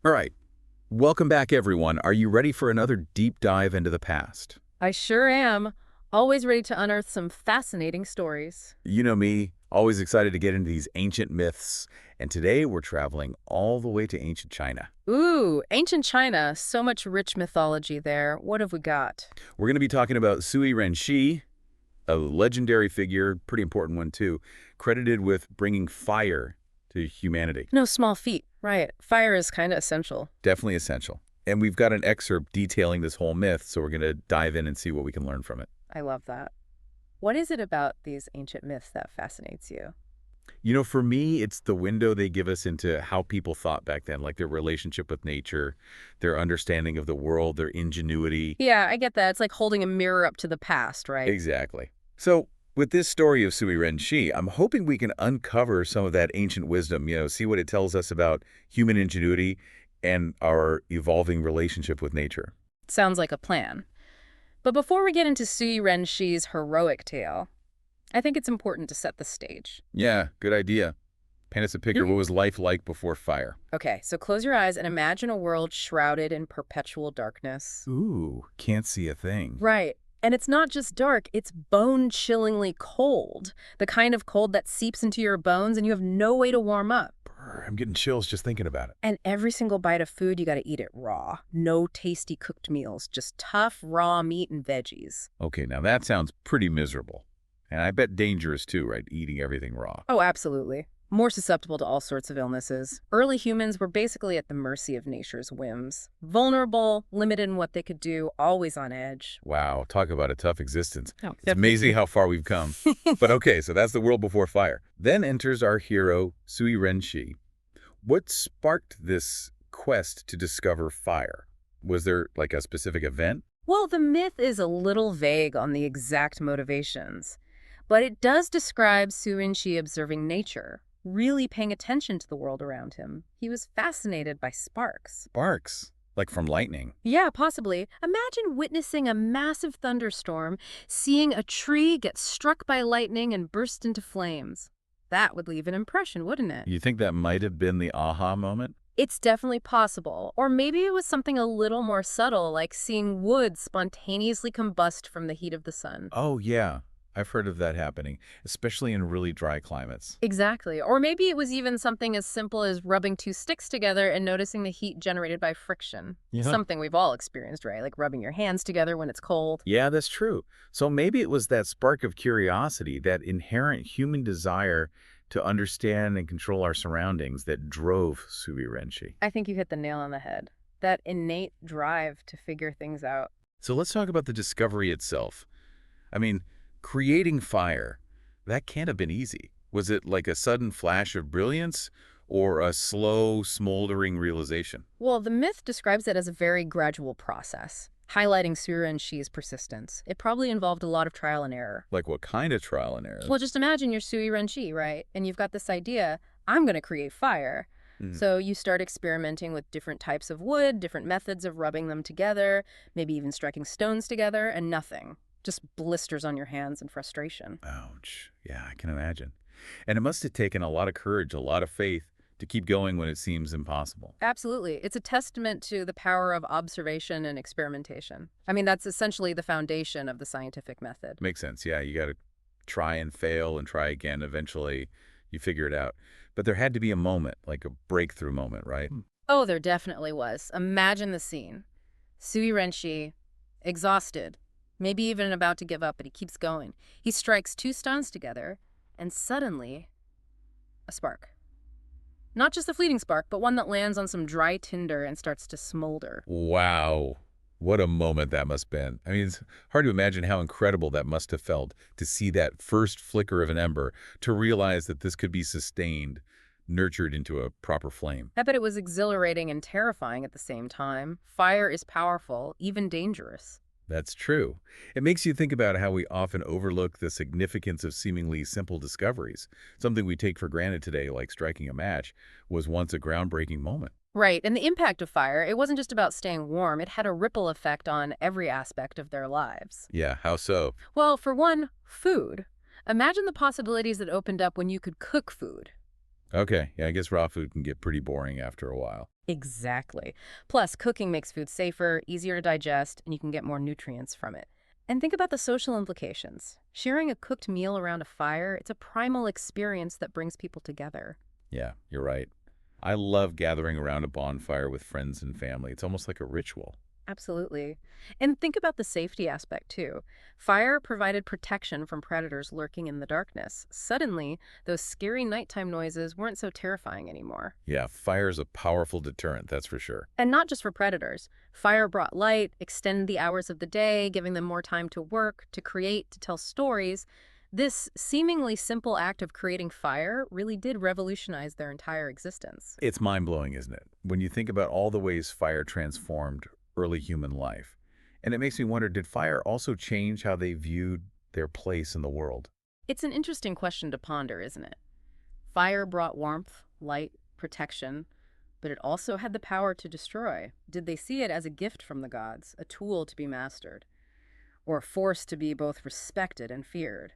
All right. Welcome back, everyone. Are you ready for another deep dive into the past? I sure am. Always ready to unearth some fascinating stories. You know me, always excited to get into these ancient myths. And today we're traveling all the way to ancient China. Ooh, ancient China. So much rich mythology there. What have we got? We're going to be talking about Sui Shi, a legendary figure, pretty important one too, credited with bringing fire to humanity. No small feat. Right. Fire is kind of essential. Definitely essential. And we've got an excerpt detailing this whole myth, so we're going to dive in and see what we can learn from it. I love that. What is it about these ancient myths that fascinates you? You know, for me, it's the window they give us into how people thought back then, like their relationship with nature, their understanding of the world, their ingenuity. Yeah, I get that. It's like holding a mirror up to the past, right? Exactly. So, with this story of Sui Shi, I'm hoping we can uncover some of that ancient wisdom, see what it tells us about human ingenuity and our evolving relationship with nature. Sounds like a plan. But before we get into Sui Shi's heroic tale, I think it's important to set the stage. Yeah, good idea. Paint us a picture. What was life like before fire? Okay, so close your eyes and imagine a world shrouded in perpetual darkness. Ooh, can't see a thing. Right. And it's not just dark, it's bone-chillingly cold. The kind of cold that seeps into your bones and you have no way to warm up. Brr, I'm getting chills just thinking about it. And every single bite of food, you gotta eat it raw. No tasty cooked meals, just tough, raw meat and veggies. Okay, now that sounds pretty miserable. And I bet dangerous too, right? Eating everything raw. Oh, absolutely. More susceptible to all sorts of illnesses. Early humans were basically at the mercy of nature's whims. Vulnerable, limited in what they could do, always on edge. Wow, talk about a tough existence. Oh, It's amazing how far we've come. But okay, so that's the world before fire. Then enters our hero, Sui Shi. What sparked this quest to discover fire? Was there like a specific event? Well, the myth is a little vague on the exact motivations, but it does describe Shi observing nature, really paying attention to the world around him. He was fascinated by sparks. Sparks, like from lightning. Yeah, possibly. Imagine witnessing a massive thunderstorm, seeing a tree get struck by lightning and burst into flames. That would leave an impression, wouldn't it? You think that might have been the aha moment? It's definitely possible. Or maybe it was something a little more subtle, like seeing wood spontaneously combust from the heat of the sun. Oh, yeah. I've heard of that happening, especially in really dry climates. Exactly. Or maybe it was even something as simple as rubbing two sticks together and noticing the heat generated by friction. Yeah. Something we've all experienced, right? Like rubbing your hands together when it's cold. Yeah, that's true. So maybe it was that spark of curiosity, that inherent human desire to understand and control our surroundings that drove Sui Shi. I think you hit the nail on the head. That innate drive to figure things out. So let's talk about the discovery itself. I mean, creating fire, that can't have been easy. Was it like a sudden flash of brilliance or a slow, smoldering realization? Well, the myth describes it as a very gradual process, highlighting Sui Shi's persistence. It probably involved a lot of trial and error. Like what kind of trial and error? Well, just imagine you're Sui Shi, right? And you've got this idea, I'm going to create fire. So you start experimenting with different types of wood, different methods of rubbing them together, maybe even striking stones together, and nothing. Just blisters on your hands and frustration. Ouch. Yeah, I can imagine. And it must have taken a lot of courage, a lot of faith to keep going when it seems impossible. Absolutely. It's a testament to the power of observation and experimentation. I mean, that's essentially the foundation of the scientific method. Makes sense. Yeah, you got to try and fail and try again. Eventually, you figure it out. But there had to be a moment, like a breakthrough moment, right? Oh, there definitely was. Imagine the scene. Sui Shi, exhausted, maybe even about to give up, but he keeps going. He strikes two stones together, and suddenly, a spark. Not just a fleeting spark, but one that lands on some dry tinder and starts to smolder. Wow. What a moment that must have been. I mean, it's hard to imagine how incredible that must have felt to see that first flicker of an ember, to realize that this could be sustained, nurtured into a proper flame. I bet it was exhilarating and terrifying at the same time. Fire is powerful, even dangerous. That's true. It makes you think about how we often overlook the significance of seemingly simple discoveries. Something we take for granted today, like striking a match, was once a groundbreaking moment. Right, and the impact of fire, it wasn't just about staying warm, it had a ripple effect on every aspect of their lives. Yeah, how so? Well, for one, food. Imagine the possibilities that opened up when you could cook food. Okay, yeah, I guess raw food can get pretty boring after a while. Exactly. Plus, cooking makes food safer, easier to digest, and you can get more nutrients from it. And think about the social implications. Sharing a cooked meal around a fire, it's a primal experience that brings people together. Yeah, you're right. I love gathering around a bonfire with friends and family. It's almost like a ritual. Absolutely. And think about the safety aspect, too. Fire provided protection from predators lurking in the darkness. Suddenly, those scary nighttime noises weren't so terrifying anymore. Yeah, fire's a powerful deterrent, that's for sure. And not just for predators. Fire brought light, extended the hours of the day, giving them more time to work, to create, to tell stories. This seemingly simple act of creating fire really did revolutionize their entire existence. It's mind-blowing, isn't it? When you think about all the ways fire transformed early human life. And it makes me wonder, did fire also change how they viewed their place in the world? It's an interesting question to ponder, isn't it? Fire brought warmth, light, protection, but it also had the power to destroy. Did they see it as a gift from the gods, a tool to be mastered, or a force to be both respected and feared?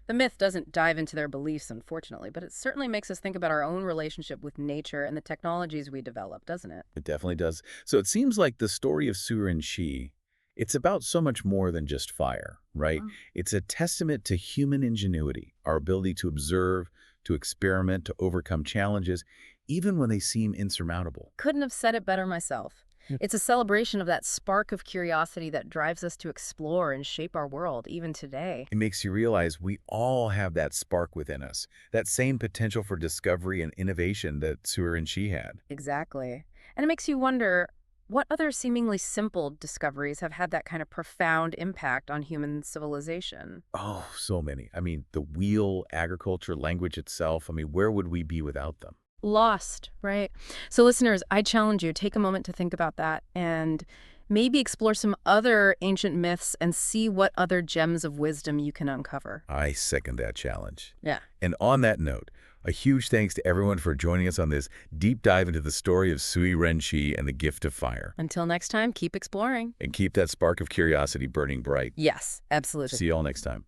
The myth doesn't dive into their beliefs, unfortunately, but it certainly makes us think about our own relationship with nature and the technologies we develop, doesn't it? It definitely does. So it seems like the story of Sui Shi, it's about so much more than just fire, right? Mm. It's a testament to human ingenuity, our ability to observe, to experiment, to overcome challenges, even when they seem insurmountable. Couldn't have said it better myself. It's a celebration of that spark of curiosity that drives us to explore and shape our world, even today. It makes you realize we all have that spark within us, that same potential for discovery and innovation that Sui Shi had. Exactly. And it makes you wonder, what other seemingly simple discoveries have had that kind of profound impact on human civilization? Oh, so many. I mean, the wheel, agriculture, language itself. I mean, where would we be without them? Lost, right? So listeners, I challenge you, take a moment to think about that and maybe explore some other ancient myths and see what other gems of wisdom you can uncover. I second that challenge. Yeah. And on that note, a huge thanks to everyone for joining us on this deep dive into the story of Sui Shi and the gift of fire. Until next time, keep exploring. And keep that spark of curiosity burning bright. Yes, absolutely. See you all next time.